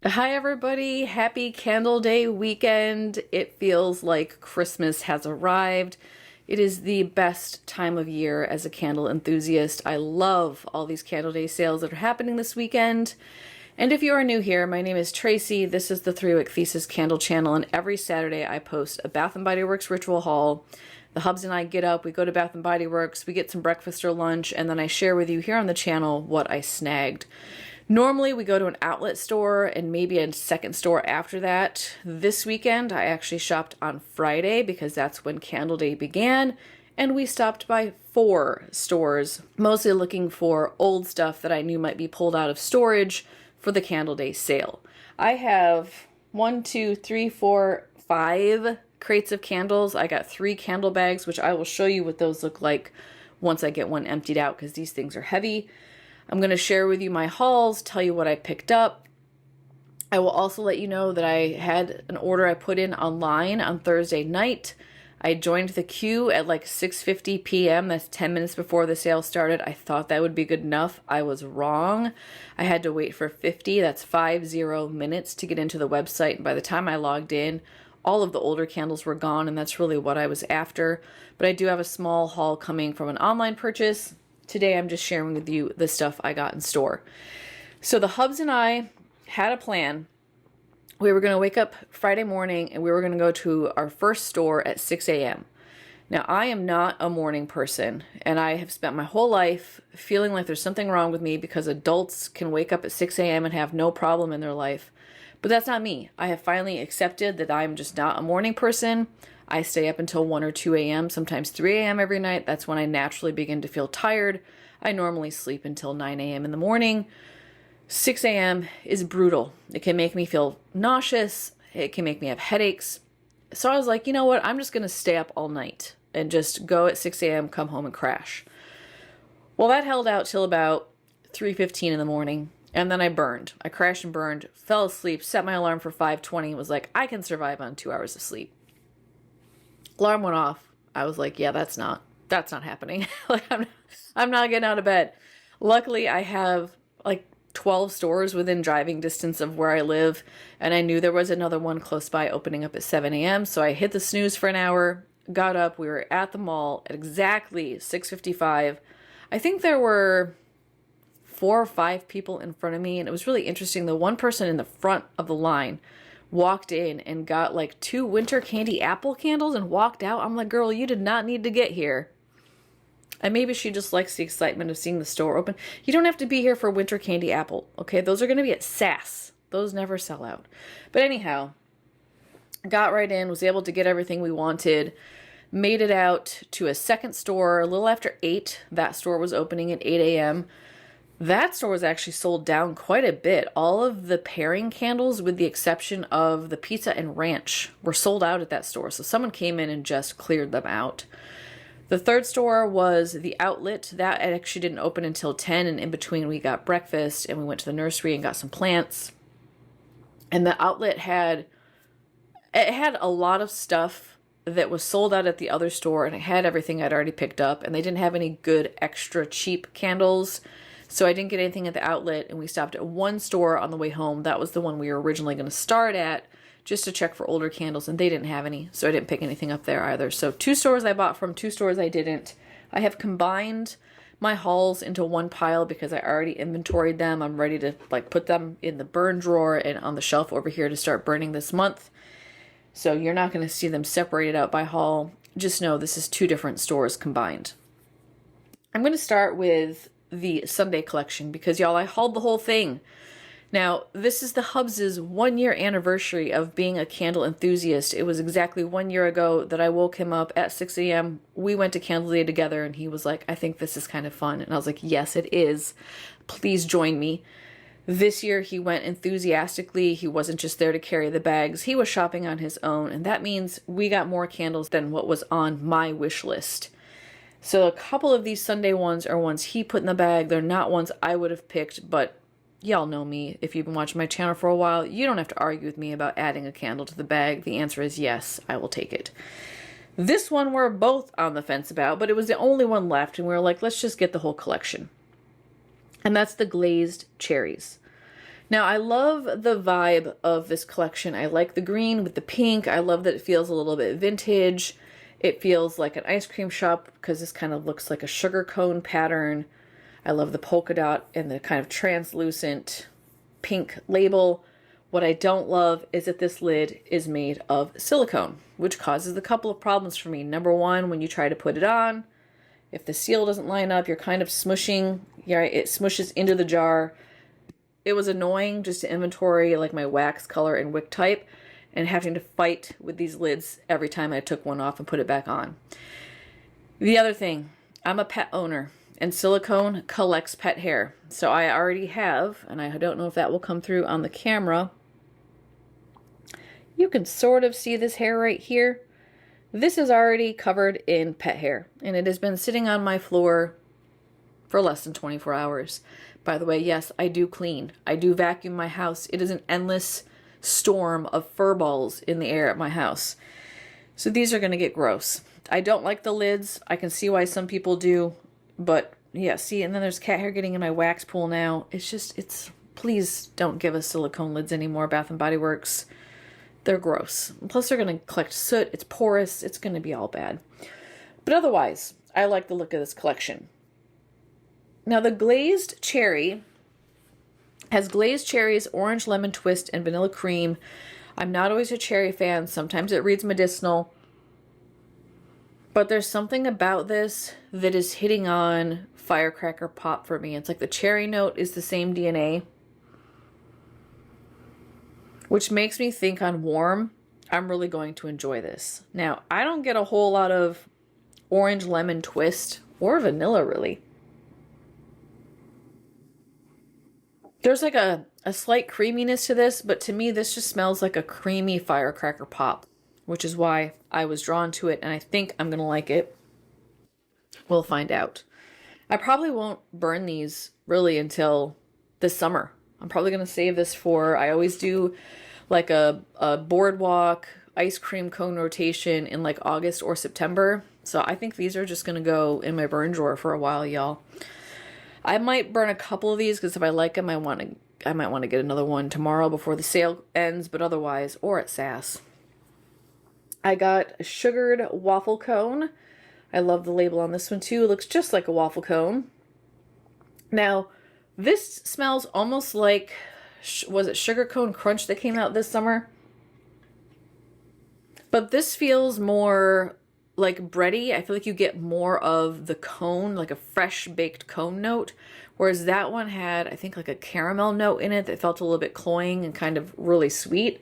Hi everybody, happy Candle Day weekend. It feels like Christmas has arrived. It is the best time of year as a candle enthusiast. I love all these Candle Day sales that are happening this weekend. And if you are new here, my name is Tracy. This is the 3-Wick Thesis Candle channel, and every Saturday I post a Bath & Body Works ritual haul. The hubs and I get up, we go to Bath & Body Works, we get some breakfast or lunch, and then I share with you here on the channel what I snagged. Normally we go to an outlet store and maybe a second store after that. This weekend I actually shopped on Friday because that's when Candle Day began, and we stopped by 4 stores, mostly looking for old stuff that I knew might be pulled out of storage for the Candle Day sale. I have 1, 2, 3, 4, 5 crates of candles. I got 3 candle bags, which I will show you what those look like once I get one emptied out because these things are heavy. I'm going to share with you my hauls, tell you what I picked up. I will also let you know that I had an order I put in online on Thursday night. I joined the queue at like 6:50 p.m. That's 10 minutes before the sale started. I thought that would be good enough. I was wrong. I had to wait for 50, that's 50 minutes to get into the website. And by the time I logged in, all of the older candles were gone, and that's really what I was after. But I do have a small haul coming from an online purchase. Today I'm just sharing with you the stuff I got in store. So the hubs and I had a plan. We were going to wake up Friday morning and we were going to go to our first store at 6 a.m. Now I am not a morning person, and I have spent my whole life feeling like there's something wrong with me because adults can wake up at 6 a.m. and have no problem in their life. But that's not me. I have finally accepted that I'm just not a morning person. I stay up until 1 or 2 a.m., sometimes 3 a.m. every night. That's when I naturally begin to feel tired. I normally sleep until 9 a.m. in the morning. 6 a.m. is brutal. It can make me feel nauseous. It can make me have headaches. So I was like, you know what? I'm just going to stay up all night and just go at 6 a.m., come home and crash. Well, that held out till about 3:15 in the morning. And then I burned. I crashed and burned, fell asleep, set my alarm for 5:20, and was like, I can survive on 2 hours of sleep. Alarm went off. I was like, yeah, that's not happening. Like, I'm not getting out of bed. Luckily, I have like 12 stores within driving distance of where I live, and I knew there was another one close by opening up at 7 a.m. So I hit the snooze for an hour, got up. We were at the mall at exactly 6:55. I think there were 4 or 5 people in front of me, and it was really interesting. The one person in the front of the line walked in and got like 2 winter candy apple candles and walked out. I'm like, girl, you did not need to get here. And maybe she just likes the excitement of seeing the store open. You don't have to be here for winter candy apple, okay? Those are going to be at SAS. Those never sell out. But anyhow, got right in, was able to get everything we wanted, made it out to a second store a little after 8. That store was opening at 8 a.m. That store was actually sold down quite a bit. All of the pairing candles, with the exception of the pizza and ranch, were sold out at that store. So someone came in and just cleared them out. The third store was the outlet. That actually didn't open until 10, and in between we got breakfast and we went to the nursery and got some plants. And the outlet had a lot of stuff that was sold out at the other store, and it had everything I'd already picked up, and they didn't have any good extra cheap candles. So I didn't get anything at the outlet, and we stopped at one store on the way home. That was the one we were originally going to start at, just to check for older candles, and they didn't have any, so I didn't pick anything up there either. So 2 stores I bought from, 2 stores I didn't. I have combined my hauls into one pile because I already inventoried them. I'm ready to like put them in the burn drawer and on the shelf over here to start burning this month. So you're not going to see them separated out by haul. Just know this is 2 different stores combined. I'm going to start with the Sundae collection because, y'all, I hauled the whole thing. Now, this is the Hubs' 1-year anniversary of being a candle enthusiast. It was exactly 1 year ago that I woke him up at 6 a.m. We went to Candle Day together, and he was like, I think this is kind of fun. And I was like, yes, it is. Please join me. This year, he went enthusiastically. He wasn't just there to carry the bags. He was shopping on his own, and that means we got more candles than what was on my wish list. So a couple of these Sundae ones are ones he put in the bag. They're not ones I would have picked, but y'all know me. If you've been watching my channel for a while, you don't have to argue with me about adding a candle to the bag. The answer is yes, I will take it. This one we're both on the fence about, but it was the only one left, and we were like, let's just get the whole collection. And that's the Glazed Cherries. Now, I love the vibe of this collection. I like the green with the pink. I love that it feels a little bit vintage. It feels like an ice cream shop because this kind of looks like a sugar cone pattern. I love the polka dot and the kind of translucent pink label. What I don't love is that this lid is made of silicone, which causes a couple of problems for me. Number one, when you try to put it on, if the seal doesn't line up, you're kind of smushing. Yeah, it smushes into the jar. It was annoying just to inventory like my wax color and wick type and having to fight with these lids every time I took one off and put it back on. The other thing, I'm a pet owner and silicone collects pet hair. So I already have, and I don't know if that will come through on the camera. You can sort of see this hair right here. This is already covered in pet hair and it has been sitting on my floor for less than 24 hours. By the way, yes, I do clean. I do vacuum my house. It is an endless storm of fur balls in the air at my house. So these are going to get gross. I don't like the lids. I can see why some people do. But yeah, see, and then there's cat hair getting in my wax pool now. Please don't give us silicone lids anymore, Bath & Body Works. They're gross. Plus they're going to collect soot. It's porous. It's going to be all bad. But otherwise, I like the look of this collection. Now, the Glazed Cherry has glazed cherries, orange lemon twist, and vanilla cream. I'm not always a cherry fan. Sometimes it reads medicinal. But there's something about this that is hitting on firecracker pop for me. It's like the cherry note is the same DNA, which makes me think on warm, I'm really going to enjoy this. Now, I don't get a whole lot of orange lemon twist or vanilla, really. There's like a slight creaminess to this, but to me, this just smells like a creamy firecracker pop, which is why I was drawn to it, and I think I'm going to like it. We'll find out. I probably won't burn these really until this summer. I'm probably going to save this for, I always do like a boardwalk ice cream cone rotation in like August or September. So I think these are just going to go in my burn drawer for a while, y'all. I might burn a couple of these because if I like them, I might want to get another one tomorrow before the sale ends, but otherwise, or at SAS. I got a sugared waffle cone. I love the label on this one too. It looks just like a waffle cone. Now, this smells almost like, was it Sugar Cone Crunch that came out this summer? But this feels more like bready. I feel like you get more of the cone, like a fresh baked cone note, whereas that one had, I think, like a caramel note in it that felt a little bit cloying and kind of really sweet.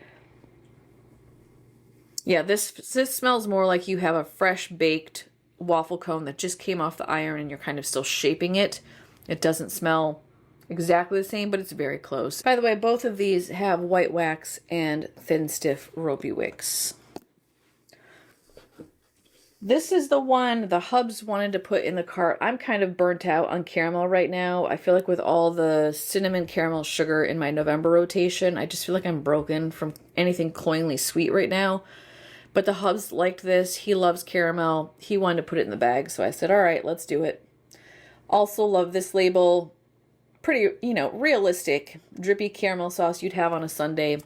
Yeah, this smells more like you have a fresh baked waffle cone that just came off the iron and you're kind of still shaping it. It doesn't smell exactly the same, but it's very close. By the way, both of these have white wax and thin, stiff, ropey wicks. This is the one the hubs wanted to put in the cart. I'm kind of burnt out on caramel right now. I feel like with all the cinnamon caramel sugar in my November rotation, I just feel like I'm broken from anything cloyingly sweet right now. But the hubs liked this. He loves caramel. He wanted to put it in the bag, so I said, all right, let's do it. Also love this label. Pretty, realistic, drippy caramel sauce you'd have on a sundae.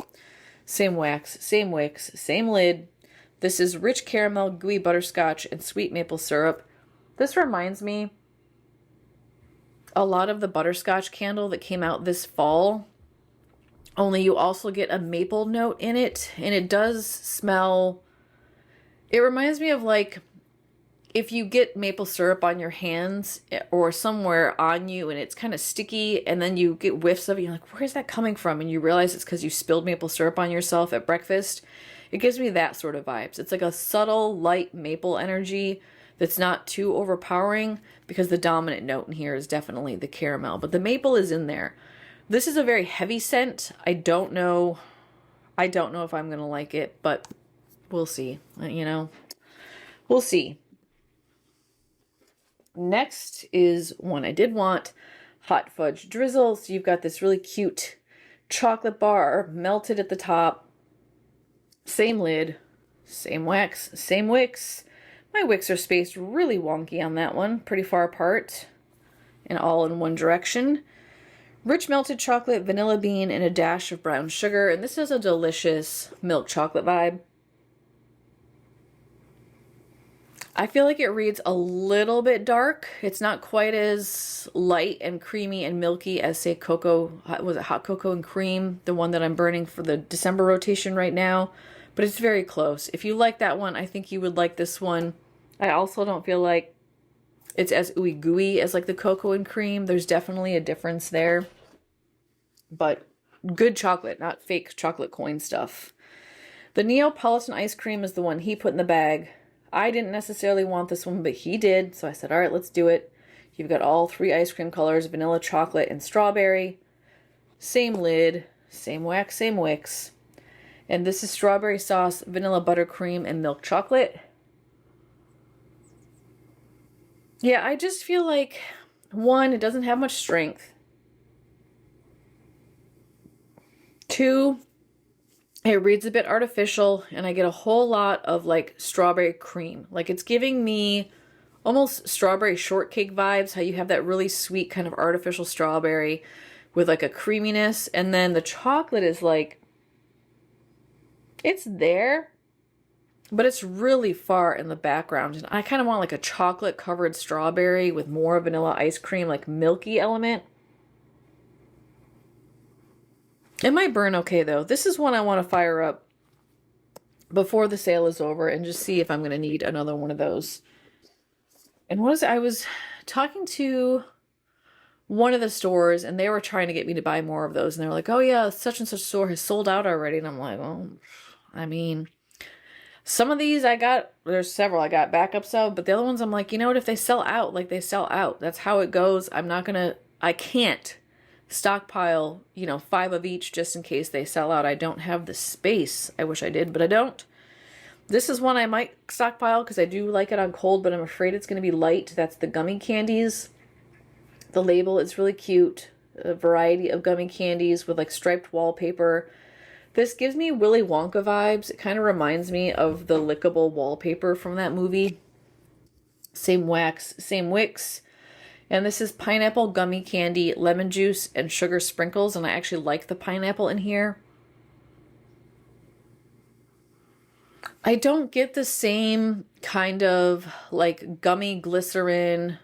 Same wax, same wicks, same lid. This is rich caramel, gooey butterscotch, and sweet maple syrup. This reminds me a lot of the butterscotch candle that came out this fall. Only you also get a maple note in it, and it does smell... It reminds me of like if you get maple syrup on your hands or somewhere on you and it's kind of sticky and then you get whiffs of it, you're like, where's that coming from? And you realize it's because you spilled maple syrup on yourself at breakfast. It gives me that sort of vibes. It's like a subtle, light maple energy that's not too overpowering because the dominant note in here is definitely the caramel, but the maple is in there. This is a very heavy scent. I don't know if I'm going to like it, but we'll see, we'll see. Next is one I did want, Hot Fudge Drizzle. So you've got this really cute chocolate bar melted at the top. Same lid, same wax, same wicks. My wicks are spaced really wonky on that one, pretty far apart and all in one direction. Rich melted chocolate, vanilla bean, and a dash of brown sugar. And this is a delicious milk chocolate vibe. I feel like it reads a little bit dark. It's not quite as light and creamy and milky as, say, cocoa, was it hot cocoa and cream, the one that I'm burning for the December rotation right now. But it's very close. If you like that one, I think you would like this one. I also don't feel like it's as ooey gooey as like the cocoa and cream. There's definitely a difference there. But good chocolate, not fake chocolate coin stuff. The Neopolitan Ice Cream is the one he put in the bag. I didn't necessarily want this one, but he did. So I said, all right, let's do it. You've got all 3 ice cream colors, vanilla, chocolate, and strawberry. Same lid, same wax, same wicks. And this is strawberry sauce, vanilla buttercream, and milk chocolate. Yeah, I just feel like, 1, it doesn't have much strength. 2, it reads a bit artificial, and I get a whole lot of like strawberry cream. Like it's giving me almost strawberry shortcake vibes, how you have that really sweet kind of artificial strawberry with like a creaminess. And then the chocolate is like, it's there, but it's really far in the background. And I kind of want like a chocolate covered strawberry with more vanilla ice cream, like milky element. It might burn okay though. This is one I want to fire up before the sale is over and just see if I'm going to need another one of those. And what is it? I was talking to one of the stores and they were trying to get me to buy more of those. And they were like, oh yeah, such and such store has sold out already. And I'm like, well, I mean, some of these I got, there's several I got backups of, but the other ones I'm like, you know what, if they sell out, like they sell out. That's how it goes. I can't stockpile, 5 of each just in case they sell out. I don't have the space. I wish I did, but I don't. This is one I might stockpile because I do like it on cold, but I'm afraid it's going to be light. That's the Gummy Candies. The label is really cute. A variety of gummy candies with like striped wallpaper. This gives me Willy Wonka vibes. It kind of reminds me of the lickable wallpaper from that movie. Same wax, same wicks. And this is pineapple gummy candy, lemon juice, and sugar sprinkles. And I actually like the pineapple in here. I don't get the same kind of like gummy glycerin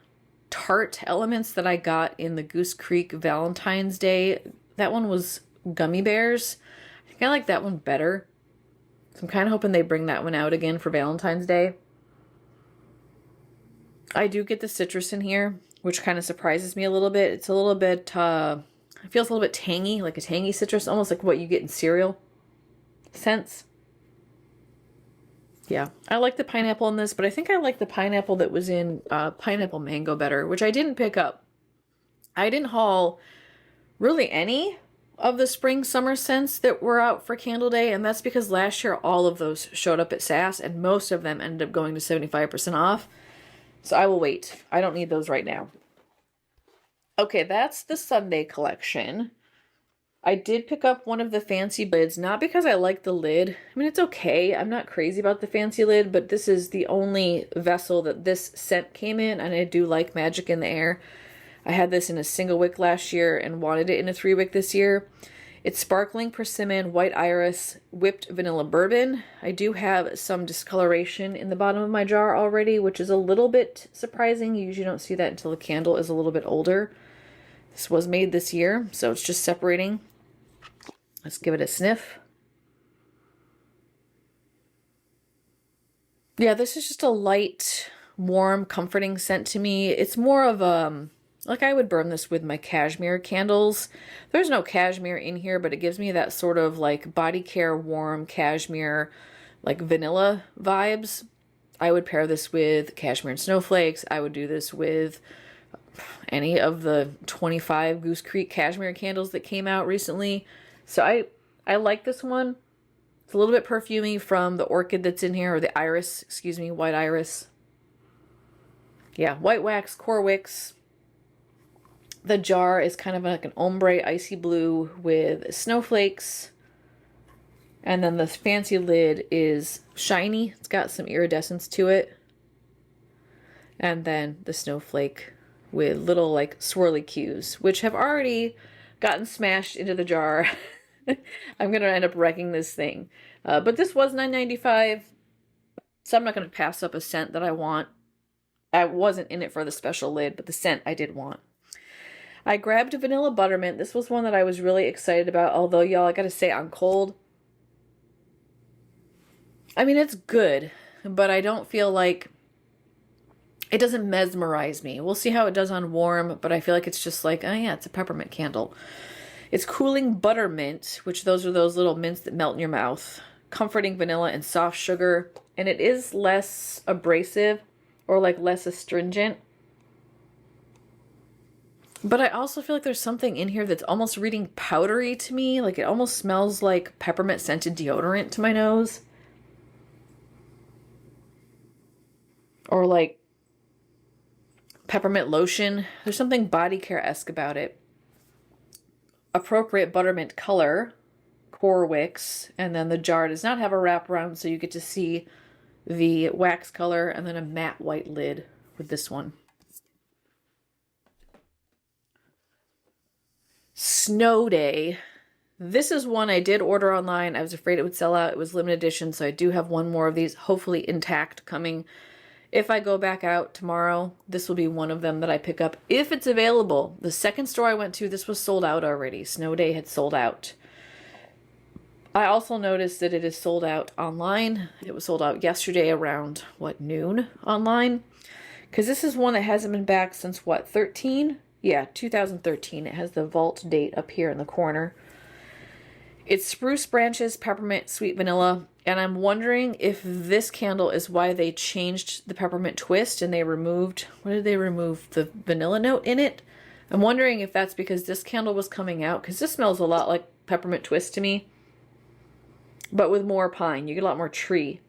tart elements that I got in the Goose Creek Valentine's Day. That one was gummy bears. I think I like that one better. So I'm kind of hoping they bring that one out again for Valentine's Day. I do get the citrus in here, which kind of surprises me a little bit. It's a little bit, it feels a little bit tangy, like a tangy citrus, almost like what you get in cereal scents. Yeah, I like the pineapple in this, but I think I like the pineapple that was in pineapple mango better, which I didn't pick up. I didn't haul really any of the spring summer scents that were out for Candle Day, and that's because last year all of those showed up at SAS, and most of them ended up going to 75% off. So I will wait. I don't need those right now. Okay, that's the Sundae collection. I did pick up one of the fancy lids, not because I like the lid. I mean, it's okay. I'm not crazy about the fancy lid, but this is the only vessel that this scent came in, and I do like Magic in the Air. I had this in a single wick last year and wanted it in a 3-wick this year. It's sparkling persimmon, white iris, whipped vanilla bourbon. I do have some discoloration in the bottom of my jar already, which is a little bit surprising. You usually don't see that until the candle is a little bit older. This was made this year, so it's just separating. Let's give it a sniff. Yeah, this is just a light, warm, comforting scent to me. It's more of like I would burn this with my cashmere candles. There's no cashmere in here, but it gives me that sort of like body care, warm cashmere, like vanilla vibes. I would pair this with cashmere and snowflakes. I would do this with any of the 25 Goose Creek cashmere candles that came out recently. So I like this one. It's a little bit perfumey from the orchid that's in here, or the iris, excuse me, white iris. Yeah, white wax, core wicks. The jar is kind of like an ombre icy blue with snowflakes. And then the fancy lid is shiny. It's got some iridescence to it. And then the snowflake with little like swirly cues, which have already gotten smashed into the jar. I'm going to end up wrecking this thing. But this was $9.95, so I'm not going to pass up a scent that I want. I wasn't in it for the special lid, but the scent I did want. I grabbed a vanilla buttermint. This was one that I was really excited about, although, y'all, I gotta say, on cold, I mean, it's good, but I don't feel like, it doesn't mesmerize me. We'll see how it does on warm, but I feel like it's just like, oh yeah, it's a peppermint candle. It's cooling buttermint, which those are those little mints that melt in your mouth. Comforting vanilla and soft sugar, and it is less abrasive, or like less astringent. But I also feel like there's something in here that's almost reading powdery to me. Like it almost smells like peppermint scented deodorant to my nose. Or like peppermint lotion. There's something body care-esque about it. Appropriate buttermint color. Core wicks. And then the jar does not have a wraparound, so you get to see the wax color and then a matte white lid with this one. Snowdae. This is one I did order online. I was afraid it would sell out. It was limited edition, so I do have one more of these, hopefully intact, coming. If I go back out tomorrow, this will be one of them that I pick up if it's available. The second store I went to, this was sold out already. Snowdae had sold out. I also noticed that it is sold out online. It was sold out yesterday around, what, noon online? Because this is one that hasn't been back since, what, 13? Yeah, 2013. It has the vault date up here in the corner. It's spruce branches, peppermint, sweet vanilla. And I'm wondering if this candle is why they changed the peppermint twist and they removed, what did they remove? The vanilla note in it? I'm wondering if that's because this candle was coming out, because this smells a lot like peppermint twist to me. But with more pine. You get a lot more tree.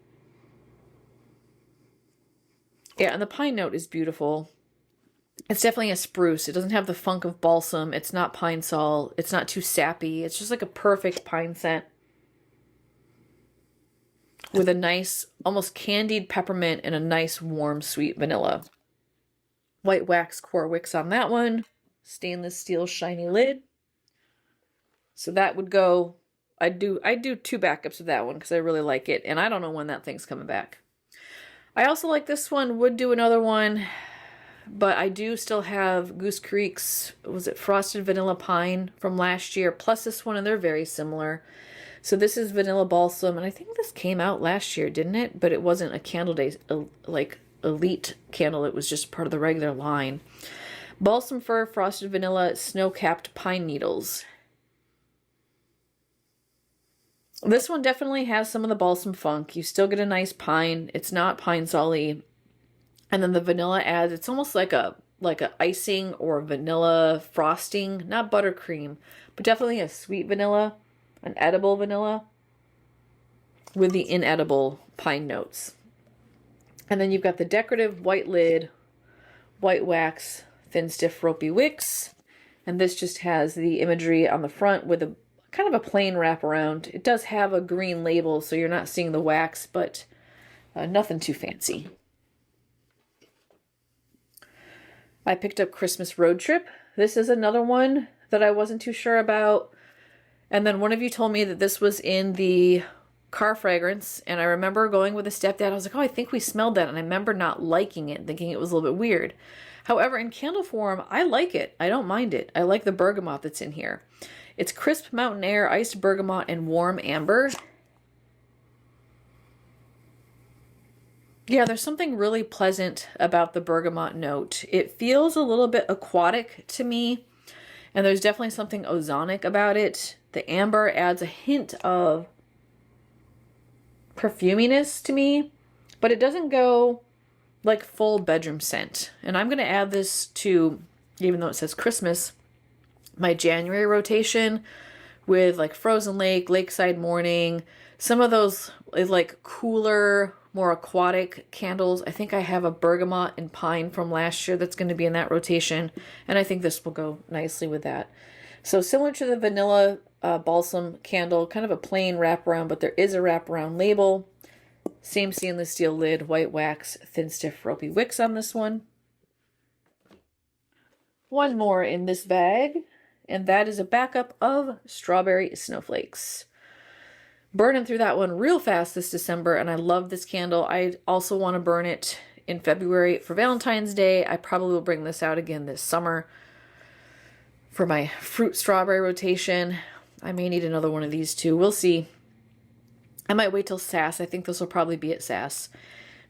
Yeah, and the pine note is beautiful. It's definitely a spruce. It doesn't have the funk of balsam. It's not pine sol. It's not too sappy. It's just like a perfect pine scent. With a nice, almost candied peppermint and a nice warm sweet vanilla. White wax core wicks on that one. Stainless steel shiny lid. So that would go, I'd do 2 backups of that one because I really like it. And I don't know when that thing's coming back. I also like this one. Would do another one. But I do still have Goose Creek's, was it Frosted Vanilla Pine from last year, plus this one, and they're very similar. So this is Vanilla Balsam, and I think this came out last year, didn't it? But it wasn't a Candle Day, like, elite candle. It was just part of the regular line. Balsam Fir, Frosted Vanilla, Snow-Capped Pine Needles. This one definitely has some of the balsam funk. You still get a nice pine. It's not pine sol-y. And then the vanilla adds, it's almost like a icing or vanilla frosting, not buttercream, but definitely a sweet vanilla, an edible vanilla with the inedible pine notes. And then you've got the decorative white lid, white wax, thin stiff ropey wicks. And this just has the imagery on the front with a kind of a plain wraparound. It does have a green label, so you're not seeing the wax, but nothing too fancy. I picked up Christmas Road Trip. This is another one that I wasn't too sure about. And then one of you told me that this was in the car fragrance. And I remember going with a stepdad. I was like, oh, I think we smelled that. And I remember not liking it, thinking it was a little bit weird. However, in candle form, I like it. I don't mind it. I like the bergamot that's in here. It's crisp mountain air, iced bergamot, and warm amber. Yeah, there's something really pleasant about the bergamot note. It feels a little bit aquatic to me, and there's definitely something ozonic about it. The amber adds a hint of perfuminess to me, but it doesn't go like full bedroom scent. And I'm going to add this to, even though it says Christmas, my January rotation with like Frozen Lake, Lakeside Morning, some of those like cooler, more aquatic candles. I think I have a bergamot and pine from last year that's going to be in that rotation, and I think this will go nicely with that. So similar to the vanilla balsam candle, kind of a plain wraparound, but there is a wraparound label. Same stainless steel lid, white wax, thin stiff ropey wicks on this one. One more in this bag. and that is a backup of Strawberry Snowflakes. Burning through that one real fast this December, and I love this candle. I also want to burn it in February for Valentine's Day. I probably will bring this out again this summer for my fruit strawberry rotation. I may need another one of these too. We'll see. I might wait till SAS. I think this will probably be at SAS.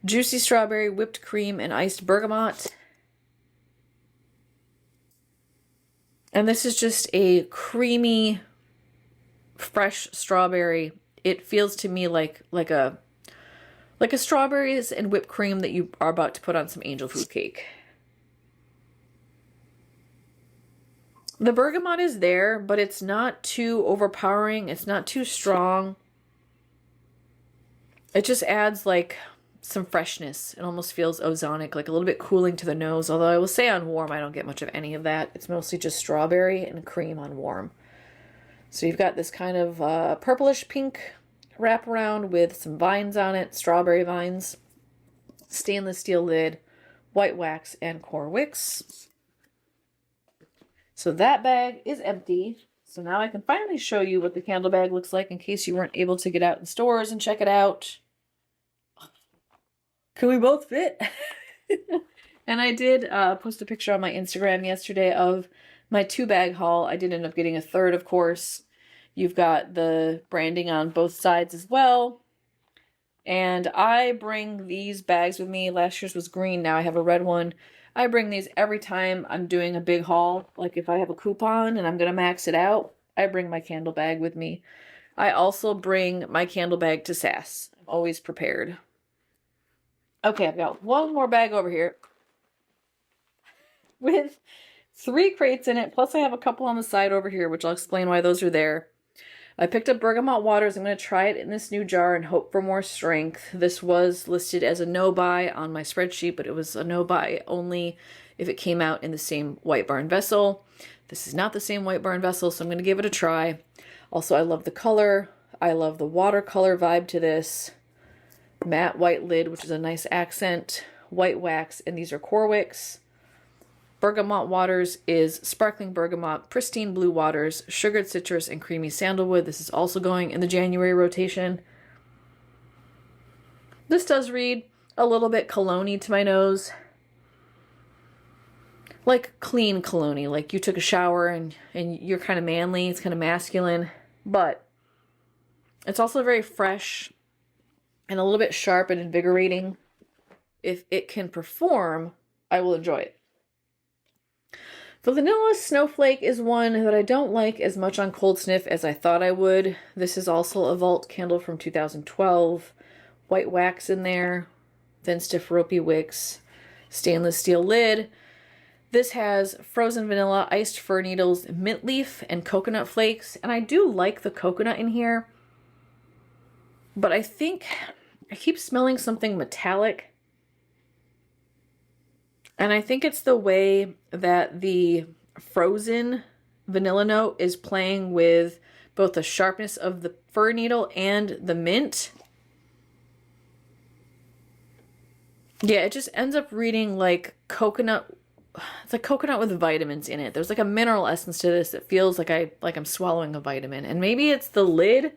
Juicy strawberry, whipped cream, and iced bergamot. And this is just a creamy, fresh strawberry. It feels to me like a strawberries and whipped cream that you are about to put on some angel food cake. The bergamot is there, but it's not too overpowering. It's not too strong. It just adds like some freshness. It almost feels ozonic, like a little bit cooling to the nose. Although I will say on warm, I don't get much of any of that. It's mostly just strawberry and cream on warm. So you've got this kind of purplish pink wraparound with some vines on it, strawberry vines, stainless steel lid, white wax, and core wicks. So that bag is empty. So now I can finally show you what the candle bag looks like in case you weren't able to get out in stores and check it out. Can we both fit? And I did post a picture on my Instagram yesterday of my 2-bag haul. I did end up getting a third, of course. You've got the branding on both sides as well. And I bring these bags with me. Last year's was green. Now I have a red one. I bring these every time I'm doing a big haul. Like if I have a coupon and I'm going to max it out, I bring my candle bag with me. I also bring my candle bag to SAS. I'm always prepared. Okay, I've got one more bag over here with 3 crates in it. Plus I have a couple on the side over here, which I'll explain why those are there. I picked up Bergamot Waters. I'm going to try it in this new jar and hope for more strength. This was listed as a no-buy on my spreadsheet, but it was a no-buy only if it came out in the same White Barn vessel. This is not the same White Barn vessel, so I'm going to give it a try. Also, I love the color. I love the watercolor vibe to this. Matte white lid, which is a nice accent. White wax, and these are core wicks. Bergamot Waters is sparkling bergamot, pristine blue waters, sugared citrus, and creamy sandalwood. This is also going in the January rotation. This does read a little bit cologne-y to my nose. Like clean cologne-y, like you took a shower and you're kind of manly, it's kind of masculine. But it's also very fresh and a little bit sharp and invigorating. If it can perform, I will enjoy it. The Vanilla Snowflake is one that I don't like as much on cold sniff as I thought I would. This is also a Vault candle from 2012. White wax in there, thin stiff ropey wicks, stainless steel lid. This has frozen vanilla, iced fir needles, mint leaf, and coconut flakes. And I do like the coconut in here, but I think I keep smelling something metallic. And I think it's the way that the frozen vanilla note is playing with both the sharpness of the fir needle and the mint. Yeah, it just ends up reading like coconut. It's like coconut with vitamins in it. There's like a mineral essence to this that feels like I'm swallowing a vitamin. And maybe it's the lid.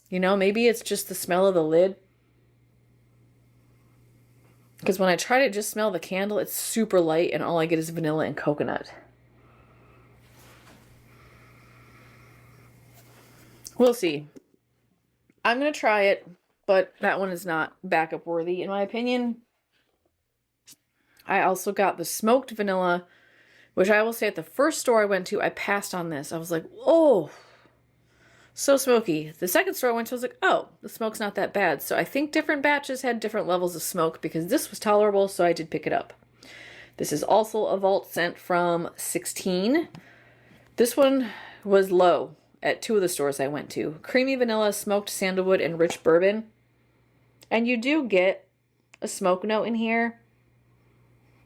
You know, maybe it's just the smell of the lid. Because when I try to just smell the candle, it's super light and all I get is vanilla and coconut. We'll see. I'm going to try it, but that one is not backup worthy in my opinion. I also got the smoked vanilla, which I will say at the first store I went to, I passed on this. I was like, oh, so smoky. The second store I went to, I was like, oh, the smoke's not that bad. So I think different batches had different levels of smoke because this was tolerable, so I did pick it up. This is also a Vault scent from 16. This one was low at 2 of the stores I went to. Creamy vanilla, smoked sandalwood, and rich bourbon. And you do get a smoke note in here.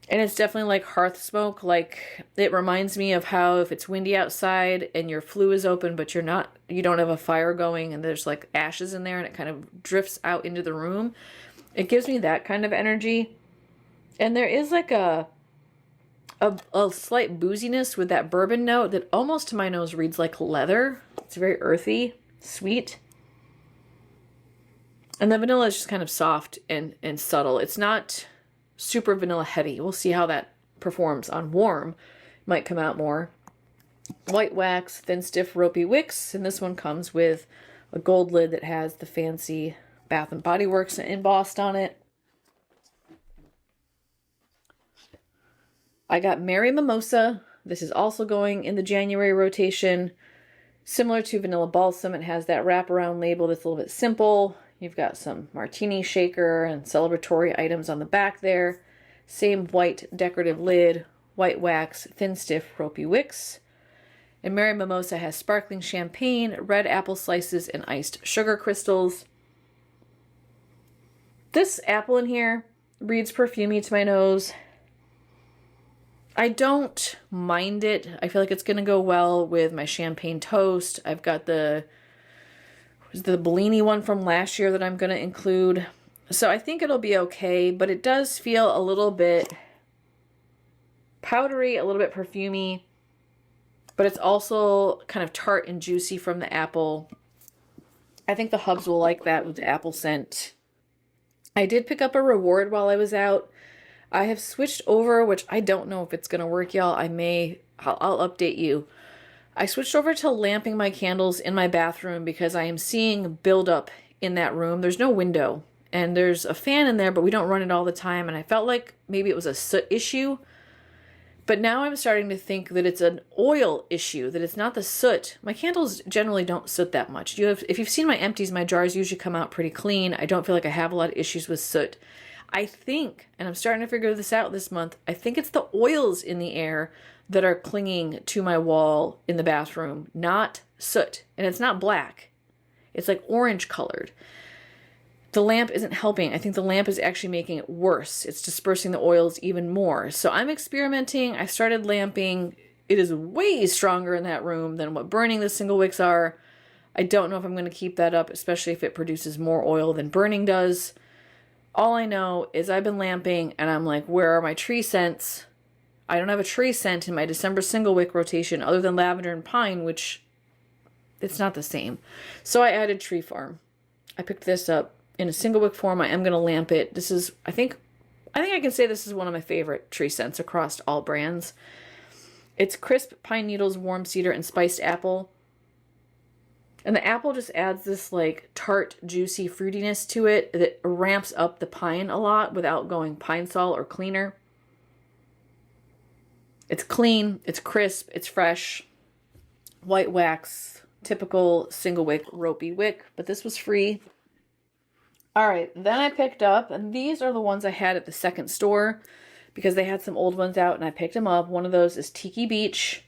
And it's definitely like hearth smoke. Like, it reminds me of how if it's windy outside and your flue is open, but you don't have a fire going and there's like ashes in there and it kind of drifts out into the room. It gives me that kind of energy. And there is like a a slight booziness with that bourbon note that almost to my nose reads like leather. It's very earthy, sweet. And the vanilla is just kind of soft and subtle. It's not super vanilla heavy. We'll see how that performs on warm. Might come out more. White wax, thin, stiff, ropey wicks. And this one comes with a gold lid that has the fancy Bath & Body Works embossed on it. I got Merry Mimosa. This is also going in the January rotation. Similar to Vanilla Balsam, it has that wraparound label that's a little bit simple. You've got some martini shaker and celebratory items on the back there. Same white decorative lid, white wax, thin, stiff, ropey wicks. And Merry Mimosa has sparkling champagne, red apple slices, and iced sugar crystals. This apple in here reads perfumey to my nose. I don't mind it. I feel like it's going to go well with my champagne toast. I've got the Bellini one from last year that I'm going to include. So I think it'll be okay, but it does feel a little bit powdery, a little bit perfumey, but it's also kind of tart and juicy from the apple. I think the hubs will like that with the apple scent. I did pick up a reward while I was out. I have switched over, which I don't know if it's going to work, y'all. I'll update you. I switched over to lamping my candles in my bathroom because I am seeing buildup in that room. There's no window and there's a fan in there, but we don't run it all the time. And I felt like maybe it was a soot issue. But now I'm starting to think that it's an oil issue, that it's not the soot. My candles generally don't soot that much. If you've seen my empties, my jars usually come out pretty clean. I don't feel like I have a lot of issues with soot. I think, and I'm starting to figure this out this month, I think it's the oils in the air that are clinging to my wall in the bathroom, not soot. And it's not black. It's like orange colored. The lamp isn't helping. I think the lamp is actually making it worse. It's dispersing the oils even more. So I'm experimenting. I started lamping. It is way stronger in that room than what burning the single wicks are. I don't know if I'm going to keep that up, especially if it produces more oil than burning does. All I know is I've been lamping and I'm like, where are my tree scents? I don't have a tree scent in my December single wick rotation other than lavender and pine, which it's not the same. So I added Tree Farm. I picked this up in a single wick form. I am going to lamp it. This is, I think I can say this is one of my favorite tree scents across all brands. It's crisp pine needles, warm cedar, and spiced apple. And the apple just adds this like tart, juicy fruitiness to it that ramps up the pine a lot without going Pine Sol or cleaner. It's clean, it's crisp, it's fresh. White wax, typical single wick, ropey wick, but this was free. All right, then I picked up, and these are the ones I had at the second store because they had some old ones out and I picked them up. One of those is Tiki Beach.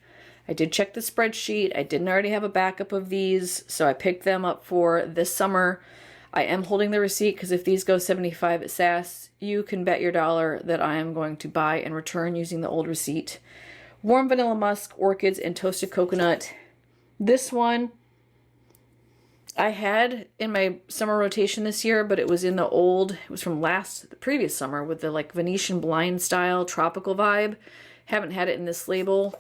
I did check the spreadsheet. I didn't already have a backup of these, so I picked them up for this summer. I am holding the receipt because if these go $75 at SAS, you can bet your dollar that I am going to buy and return using the old receipt. Warm vanilla musk, orchids, and toasted coconut. This one I had in my summer rotation this year, but it was in the old, it was from the previous summer with the like Venetian blind style tropical vibe. Haven't had it in this label.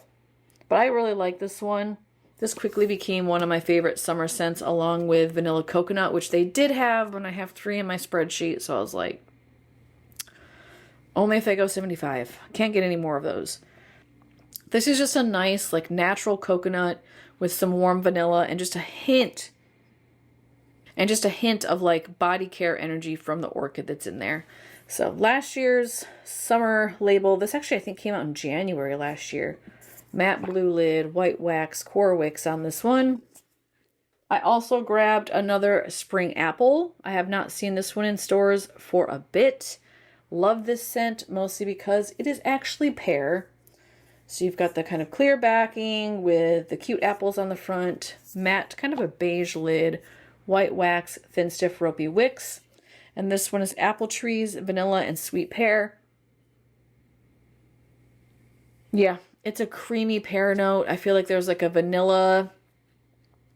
But I really like this one. This quickly became one of my favorite summer scents along with vanilla coconut, which they did have when I have 3 in my spreadsheet. So I was like, only if they go 75. Can't get any more of those. This is just a nice like natural coconut with some warm vanilla and just a hint. And just a hint of like body care energy from the orchid that's in there. So last year's summer label, this actually I think came out in January last year. Matte blue lid, white wax, core wicks on this one. I also grabbed another spring apple. I have not seen this one in stores for a bit. Love this scent mostly because it is actually pear. So you've got the kind of clear backing with the cute apples on the front, matte, kind of a beige lid, white wax, thin stiff ropey wicks. And this one is apple trees, vanilla, and sweet pear. Yeah. It's a creamy pear note. I feel like there's like a vanilla.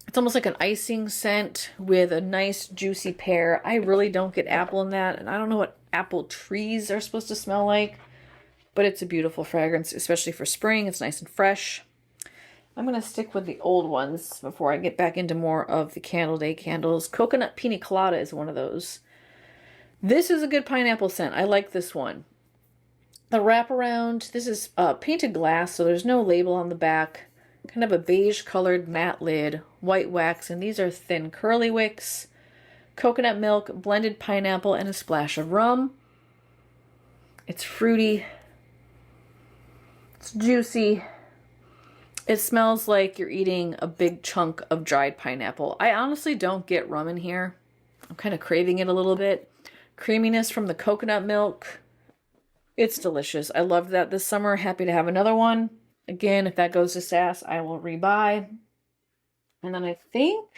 It's almost like an icing scent with a nice juicy pear. I really don't get apple in that. And I don't know what apple trees are supposed to smell like. but it's a beautiful fragrance, especially for spring. It's nice and fresh. I'm going to stick with the old ones before I get back into more of the Candle Day candles. Coconut Piña Colada is one of those. This is a good pineapple scent. I like this one. The wraparound, this is painted glass, so there's no label on the back. Kind of a beige colored matte lid, white wax, and these are thin curly wicks. Coconut milk, blended pineapple, and a splash of rum. It's fruity. It's juicy. It smells like you're eating a big chunk of dried pineapple. I honestly don't get rum in here. I'm kind of craving it a little bit. Creaminess from the coconut milk. It's delicious. I loved that this summer. Happy to have another one. Again, if that goes to SAS, I will rebuy. And then I think...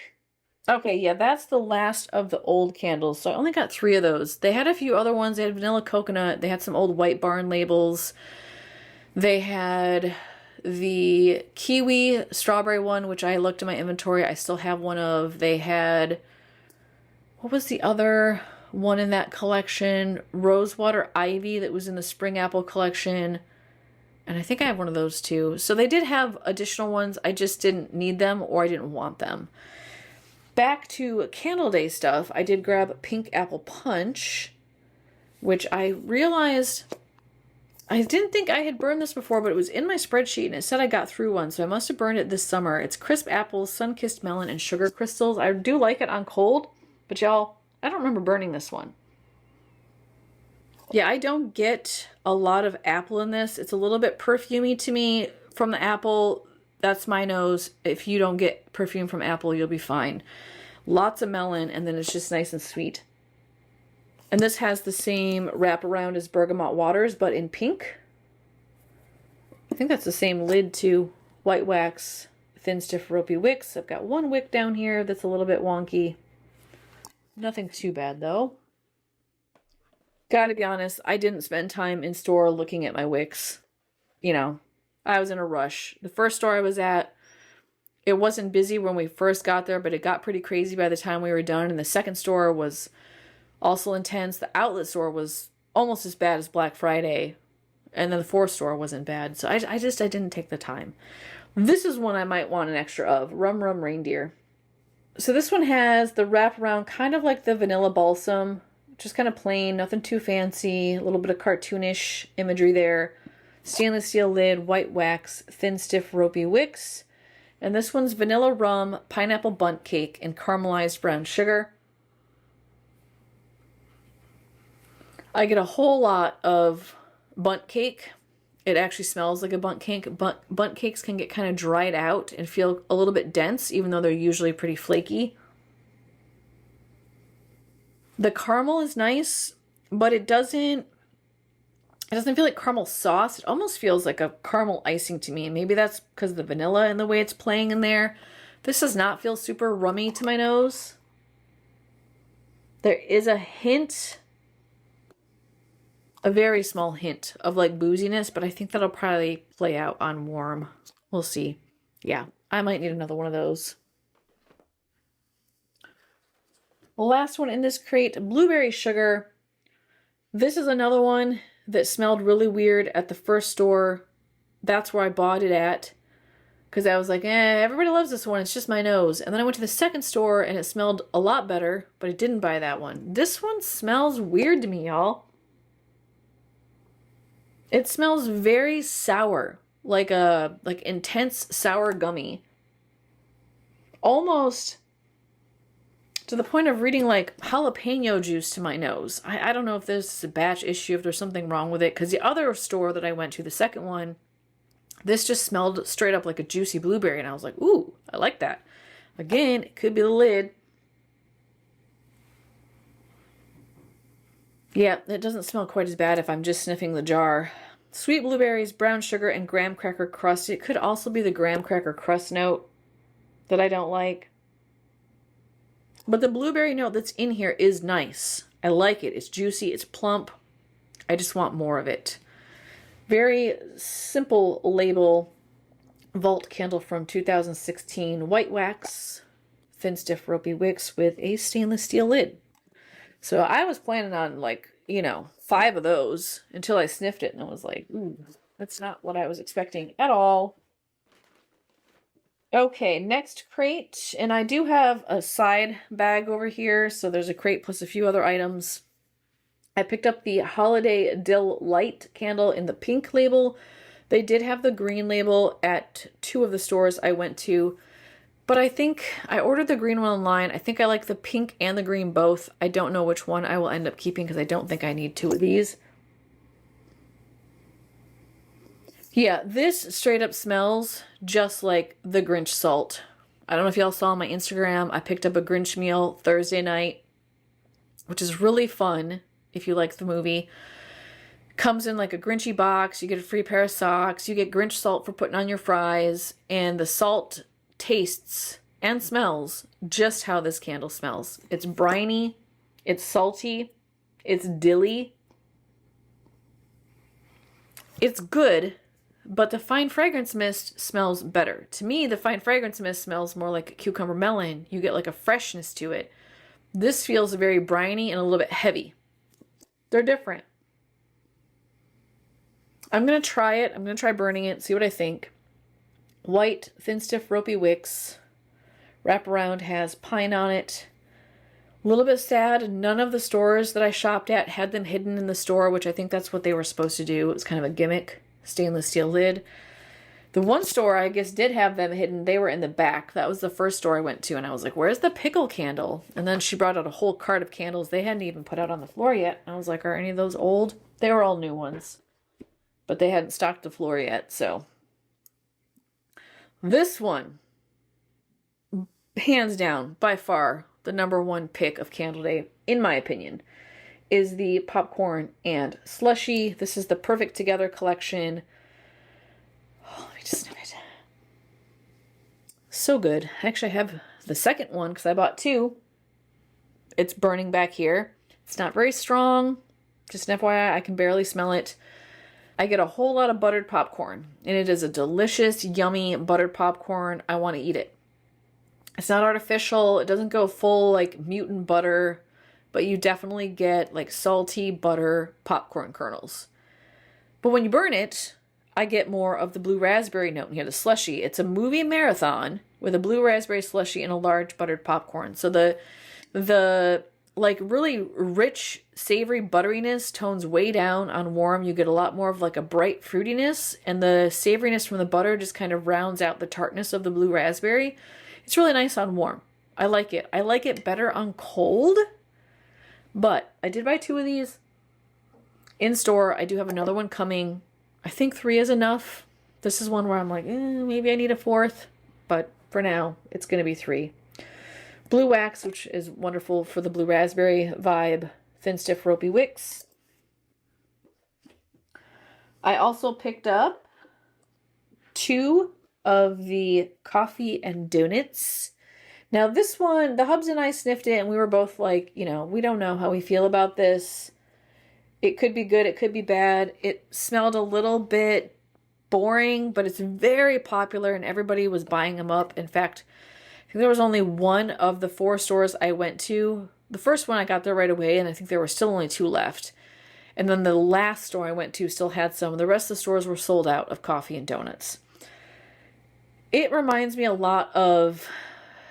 Okay, yeah, that's the last of the old candles. So I only got 3 of those. They had a few other ones. They had vanilla coconut. They had some old White Barn labels. They had the kiwi strawberry one, which I looked in my inventory. I still have one of. They had... What was the other one in that collection? Rosewater Ivy that was in the Spring Apple collection. And I think I have one of those too. So they did have additional ones. I just didn't need them or I didn't want them. Back to Candle Day stuff, I did grab Pink Apple Punch, which I realized I didn't think I had burned this before, but it was in my spreadsheet and it said I got through one, so I must have burned it this summer. It's crisp apples, sun-kissed melon, and sugar crystals. I do like it on cold, but y'all, I don't remember burning this one. Yeah, I don't get a lot of apple in this. It's a little bit perfumey to me from the apple. That's my nose. If you don't get perfume from apple, you'll be fine. Lots of melon, and then it's just nice and sweet. And this has the same wraparound as Bergamot Waters, but in pink. I think that's the same lid too. White wax, thin, stiff, ropey wicks. I've got one wick down here that's a little bit wonky. Nothing too bad though. Gotta be honest, I didn't spend time in store looking at my wicks. You know, I was in a rush. The first store I was at, it wasn't busy when we first got there, but it got pretty crazy by the time we were done. And the second store was also intense. The outlet store was almost as bad as Black Friday. And then the fourth store wasn't bad. So I didn't take the time. This is one I might want an extra of. Rum Rum Reindeer. So this one has the wraparound kind of like the vanilla balsam. Just kind of plain, nothing too fancy. A little bit of cartoonish imagery there. Stainless steel lid, white wax, thin, stiff, ropey wicks. And this one's vanilla rum, pineapple bundt cake, and caramelized brown sugar. I get a whole lot of bundt cake. It actually smells like a bundt cake. Bundt cakes can get kind of dried out and feel a little bit dense, even though they're usually pretty flaky. The caramel is nice, but it doesn't feel like caramel sauce. It almost feels like a caramel icing to me. And maybe that's because of the vanilla and the way it's playing in there. This does not feel super rummy to my nose. There is a hint, a very small hint of like booziness, but I think that'll probably play out on warm. We'll see. Yeah, I might need another one of those. The last one in this crate, Blueberry Sugar. This is another one that smelled really weird at the first store. That's where I bought it at. Because I was like, everybody loves this one. It's just my nose. And then I went to the second store and it smelled a lot better, but I didn't buy that one. This one smells weird to me, y'all. It smells very sour. Like intense sour gummy. Almost to the point of reading like jalapeno juice to my nose. I don't know if this is a batch issue, if there's something wrong with it, because the other store that I went to, the second one, this just smelled straight up like a juicy blueberry, and I was like, ooh, I like that. Again, it could be the lid. Yeah, it doesn't smell quite as bad if I'm just sniffing the jar. Sweet blueberries, brown sugar, and graham cracker crust. It could also be the graham cracker crust note that I don't like. But the blueberry note that's in here is nice. I like it. It's juicy. It's plump. I just want more of it. Very simple label. Vault candle from 2016. White wax. Thin, stiff, ropey wicks with a stainless steel lid. So I was planning on like you know, 5 of those until I sniffed it and I was like, ooh, that's not what I was expecting at all. Okay, next crate, and I do have a side bag over here, so there's a crate plus a few other items. I picked up the Holiday Dill-Light candle in the pink label. They did have the green label at 2 of the stores I went to, but I think I ordered the green one online. I think I like the pink and the green both. I don't know which one I will end up keeping because I don't think I need 2 of these. Yeah, this straight up smells just like the Grinch salt. I don't know if y'all saw on my Instagram, I picked up a Grinch meal Thursday night, which is really fun if you like the movie. Comes in like a Grinchy box, you get a free pair of socks, you get Grinch salt for putting on your fries, and the salt tastes and smells just how this candle smells. It's briny, it's salty, it's dilly. It's good. But the Fine Fragrance Mist smells better. To me, the Fine Fragrance Mist smells more like a cucumber melon. You get like a freshness to it. This feels very briny and a little bit heavy. They're different. I'm going to try it. I'm going to try burning it, see what I think. White, thin, stiff, ropey wicks. Wraparound has pine on it. A little bit sad, none of the stores that I shopped at had them hidden in the store, which I think that's what they were supposed to do. It was kind of a gimmick. Stainless steel lid. The one store I guess did have them hidden. They were in the back. That was the first store I went to, and I was like, where's the pickle candle? And then she brought out a whole cart of candles they hadn't even put out on the floor yet. I was like, are any of those old? They were all new ones, but they hadn't stocked the floor yet. So this one, hands down, by far the #1 pick of Candle Day, in my opinion, is the popcorn and slushie. This is the Perfect Together collection. Oh, let me just sniff it. So good. Actually, I have the second one because I bought 2. It's burning back here. It's not very strong. Just an FYI, I can barely smell it. I get a whole lot of buttered popcorn, and it is a delicious, yummy buttered popcorn. I want to eat it. It's not artificial. It doesn't go full like mutant butter, but you definitely get like salty butter popcorn kernels. But when you burn it, I get more of the blue raspberry note in here, the slushie. It's a movie marathon with a blue raspberry slushie and a large buttered popcorn. So the like really rich, savory butteriness tones way down on warm. You get a lot more of like a bright fruitiness, and the savoriness from the butter just kind of rounds out the tartness of the blue raspberry. It's really nice on warm. I like it. I like it better on cold. But I did buy 2 of these in store. I do have another one coming. I think 3 is enough. This is one where I'm like, maybe I need a 4th. But for now, it's going to be 3. Blue wax, which is wonderful for the blue raspberry vibe. Thin, stiff, ropey wicks. I also picked up 2 of the coffee and donuts. Now this one, the hubs and I sniffed it and we were both like, you know, we don't know how we feel about this. It could be good, it could be bad. It smelled a little bit boring, but it's very popular and everybody was buying them up. In fact, I think there was only 1 of the 4 stores I went to. The first one I got there right away, and I think there were still only 2 left. And then the last store I went to still had some. The rest of the stores were sold out of coffee and donuts. It reminds me a lot of,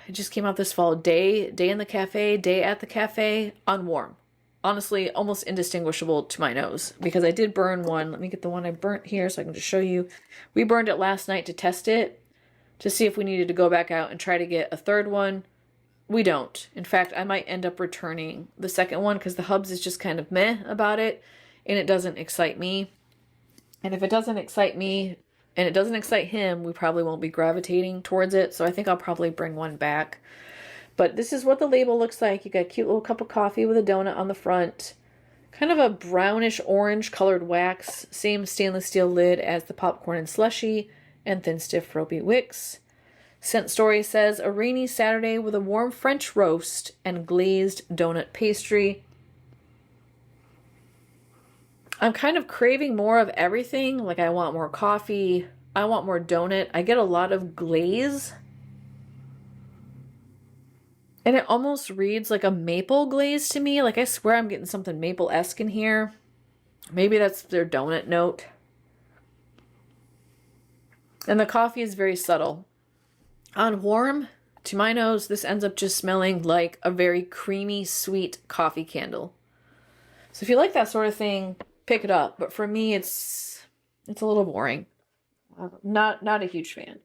it just came out this fall, Day in the Cafe, Day at the Cafe on warm. Honestly, almost indistinguishable to my nose because I did burn one. Let me get the one I burnt here so I can just show you. We burned it last night to test it to see if we needed to go back out and try to get a 3rd one. We don't. In fact, I might end up returning the 2nd one because the hubs is just kind of meh about it and it doesn't excite me. And if it doesn't excite me, and it doesn't excite him, we probably won't be gravitating towards it. So I think I'll probably bring one back. But this is what the label looks like. You got a cute little cup of coffee with a donut on the front. Kind of a brownish orange colored wax. Same stainless steel lid as the popcorn and slushie. And thin, stiff, ropey wicks. Scent Story says, a rainy Saturday with a warm French roast and glazed donut pastry. I'm kind of craving more of everything. Like I want more coffee. I want more donut. I get a lot of glaze. And it almost reads like a maple glaze to me. Like, I swear I'm getting something maple-esque in here. Maybe that's their donut note. And the coffee is very subtle. On warm, to my nose, this ends up just smelling like a very creamy, sweet coffee candle. So if you like that sort of thing, pick it up. But for me, it's a little boring. Not a huge fan.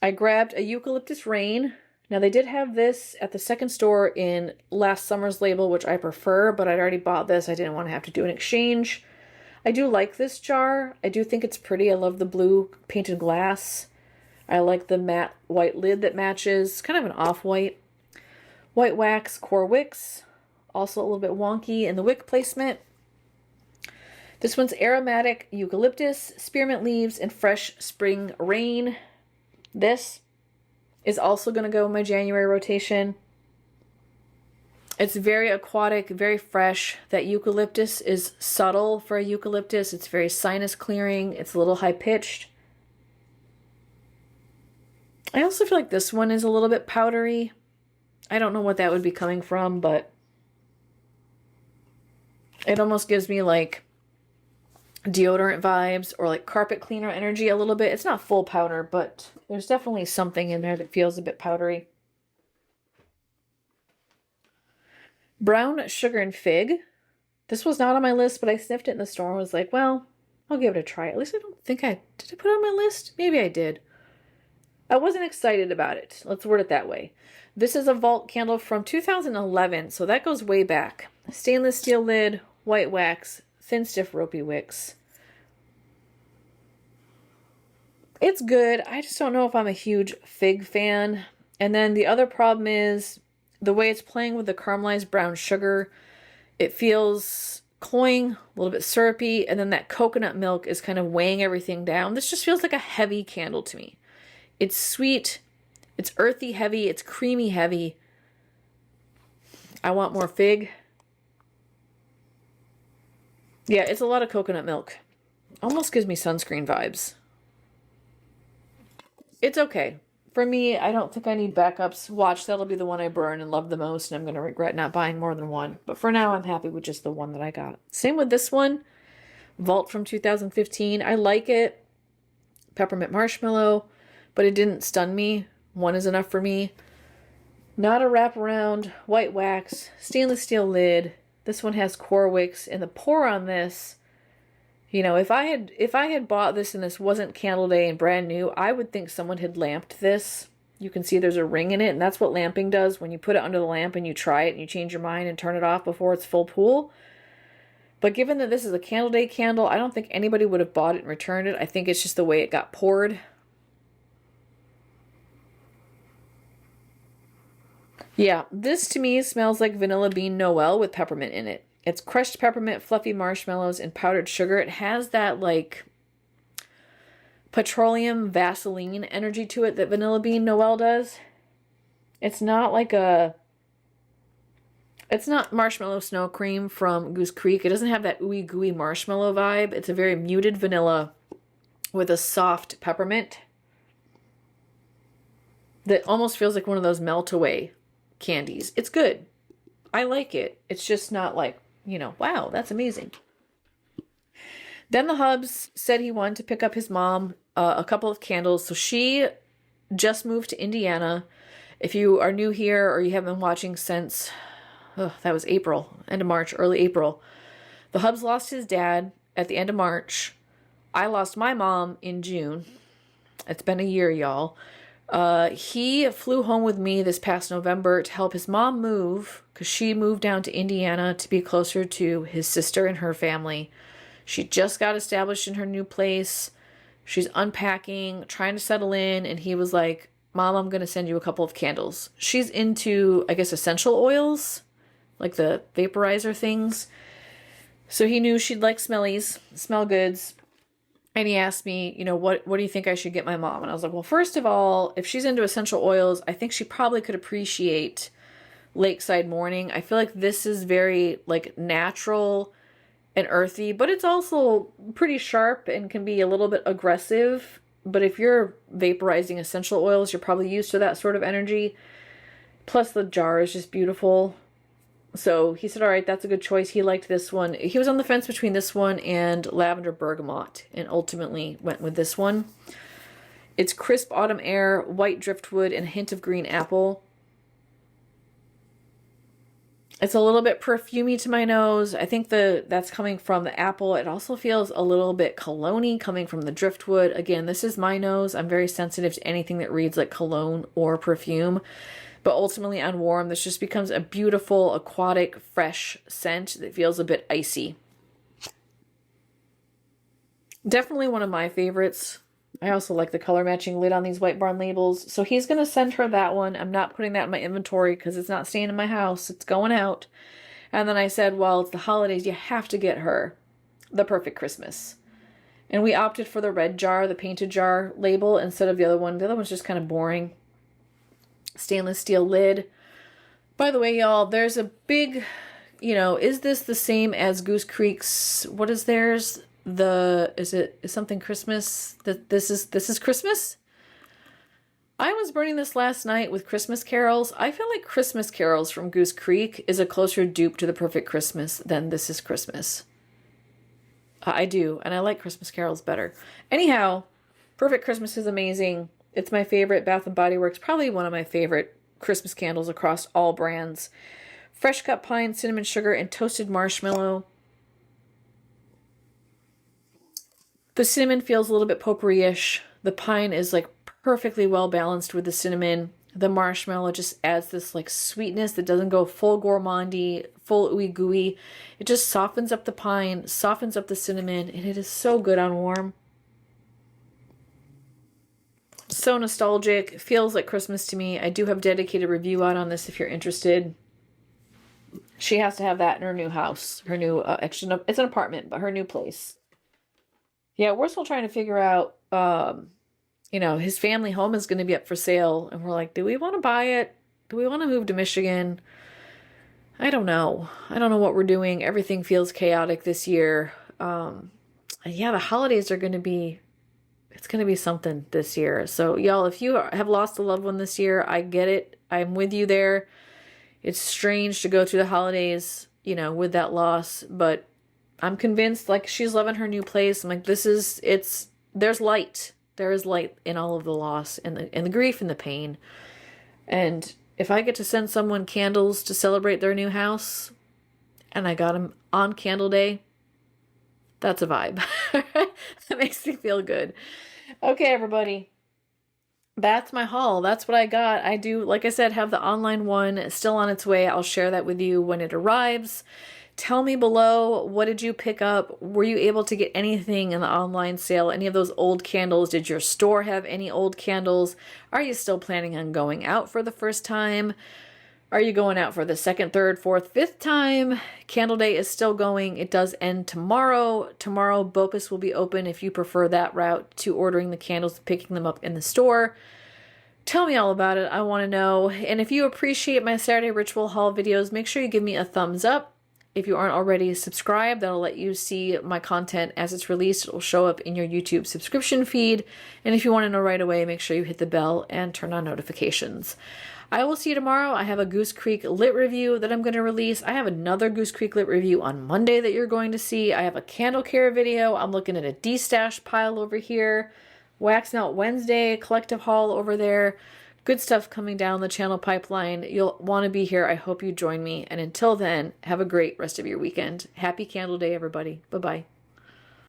I grabbed a Eucalyptus Rain. Now, they did have this at the second store in last summer's label, which I prefer, but I'd already bought this. I didn't want to have to do an exchange. I do like this jar. I do think it's pretty. I love the blue painted glass. I like the matte white lid that matches. Kind of an off-white. White wax core wicks. Also a little bit wonky in the wick placement. This one's aromatic eucalyptus, spearmint leaves, and fresh spring rain. This is also going to go in my January rotation. It's very aquatic, very fresh. That eucalyptus is subtle for a eucalyptus. It's very sinus clearing. It's a little high pitched. I also feel like this one is a little bit powdery. I don't know what that would be coming from, but it almost gives me like deodorant vibes or like carpet cleaner energy a little bit. It's not full powder, but there's definitely something in there that feels a bit powdery. Brown sugar and fig. This was not on my list, but I sniffed it in the store and was like, well, I'll give it a try. At least I don't think did I put it on my list? Maybe I did. I wasn't excited about it. Let's word it that way. This is a vault candle from 2011, so that goes way back. Stainless steel lid, white wax, thin stiff ropey wicks. It's good. I just don't know if I'm a huge fig fan. And then the other problem is the way it's playing with the caramelized brown sugar. It feels cloying, a little bit syrupy, and then that coconut milk is kind of weighing everything down. This just feels like a heavy candle to me. It's sweet, it's earthy heavy, it's creamy heavy. I want more fig. Yeah, it's a lot of coconut milk. Almost gives me sunscreen vibes. It's okay. For me, I don't think I need backups. Watch, that'll be the one I burn and love the most, and I'm going to regret not buying more than one. But for now, I'm happy with just the one that I got. Same with this one. Vault from 2015. I like it. Peppermint Marshmallow. But it didn't stun me. One is enough for me. Not a wraparound. White wax. Stainless steel lid. This one has core wicks. And the pour on this, you know, if I had bought this and this wasn't Candle Day and brand new, I would think someone had lamped this. You can see there's a ring in it, and that's what lamping does. When you put it under the lamp and you try it and you change your mind and turn it off before it's full pool. But given that this is a Candle Day candle, I don't think anybody would have bought it and returned it. I think it's just the way it got poured. Yeah, this to me smells like Vanilla Bean Noel with peppermint in it. It's crushed peppermint, fluffy marshmallows, and powdered sugar. It has that like petroleum Vaseline energy to it that Vanilla Bean Noel does. It's not like it's not marshmallow snow cream from Goose Creek. It doesn't have that ooey gooey marshmallow vibe. It's a very muted vanilla with a soft peppermint that almost feels like one of those melt away candies. It's good. I like it. It's just not like, you know, wow, that's amazing. Then the hubs said he wanted to pick up his mom a couple of candles. So she just moved to Indiana. If you are new here or you haven't been watching since, that was April, end of March, early April. The hubs lost his dad at the end of March. I lost my mom in June. It's been a year, y'all. He flew home with me this past November to help his mom move because she moved down to Indiana to be closer to his sister and her family. She just got established in her new place. She's unpacking, trying to settle in, and he was like, Mom, I'm going to send you a couple of candles. She's into, I guess, essential oils, like the vaporizer things. So he knew she'd like smellies, smell goods. And he asked me, you know, what do you think I should get my mom? And I was like, well, first of all, if she's into essential oils, I think she probably could appreciate Lakeside Morning. I feel like this is very like natural and earthy, but it's also pretty sharp and can be a little bit aggressive. But if you're vaporizing essential oils, you're probably used to that sort of energy. Plus the jar is just beautiful. So he said, all right, that's a good choice. He liked this one. He was on the fence between this one and Lavender Bergamot, and ultimately went with this one. It's crisp autumn air, white driftwood, and a hint of green apple. It's a little bit perfumey to my nose. I think that's coming from the apple. It also feels a little bit cologne-y coming from the driftwood. Again, this is my nose. I'm very sensitive to anything that reads like cologne or perfume. But ultimately on warm, this just becomes a beautiful, aquatic, fresh scent that feels a bit icy. Definitely one of my favorites. I also like the color matching lid on these White Barn labels. So he's going to send her that one. I'm not putting that in my inventory because it's not staying in my house. It's going out. And then I said, well, it's the holidays. You have to get her the perfect Christmas. And we opted for the red jar, the painted jar label, instead of the other one. The other one's just kind of boring. Stainless steel lid. By the way, y'all, there's a big, is this the same as Goose Creek's, what is theirs? Is something Christmas? This is Christmas? I was burning this last night with Christmas carols. I feel like Christmas carols from Goose Creek is a closer dupe to the perfect Christmas than This Is Christmas. I do, and I like Christmas carols better. Anyhow, Perfect Christmas is amazing. It's my favorite Bath & Body Works, probably one of my favorite Christmas candles across all brands. Fresh cut pine, cinnamon sugar, and toasted marshmallow. The cinnamon feels a little bit potpourri-ish. The pine is like perfectly well balanced with the cinnamon. The marshmallow just adds this like sweetness that doesn't go full gourmandy, full ooey gooey. It just softens up the pine, softens up the cinnamon, and it is so good on warm. So nostalgic. Feels like Christmas to me. I do have dedicated review out on this if you're interested. She has to have that in her new house. Her new, actually, it's an apartment, but her new place. Yeah, we're still trying to figure out, his family home is going to be up for sale. And we're like, do we want to buy it? Do we want to move to Michigan? I don't know. I don't know what we're doing. Everything feels chaotic this year. Yeah, the holidays are going to be, it's going to be something this year. So y'all, if you have lost a loved one this year, I get it. I'm with you there. It's strange to go through the holidays, with that loss, but I'm convinced, like, she's loving her new place. I'm like, there's light. There is light in all of the loss and the grief and the pain. And if I get to send someone candles to celebrate their new house, and I got them on Candle Day, that's a vibe. That makes me feel good. Okay, everybody. That's my haul. That's what I got. I do, like I said, have the online one still on its way. I'll share that with you when it arrives. Tell me below, what did you pick up? Were you able to get anything in the online sale? Any of those old candles? Did your store have any old candles? Are you still planning on going out for the first time? Are you going out for the second, third, fourth, fifth time? Candle Day is still going. It does end tomorrow. Tomorrow, BOPUS will be open if you prefer that route to ordering the candles and picking them up in the store. Tell me all about it. I want to know. And if you appreciate my Saturday Ritual haul videos, make sure you give me a thumbs up. If you aren't already subscribed, that'll let you see my content as it's released. It will show up in your YouTube subscription feed. And if you want to know right away, make sure you hit the bell and turn on notifications. I will see you tomorrow. I have a Goose Creek lit review that I'm going to release. I have another Goose Creek lit review on Monday that you're going to see. I have a candle care video. I'm looking at a de-stash pile over here. Wax Melt Wednesday collective haul over there. Good stuff coming down the channel pipeline. You'll want to be here. I hope you join me. And until then, have a great rest of your weekend. Happy Candle Day, everybody. Bye-bye.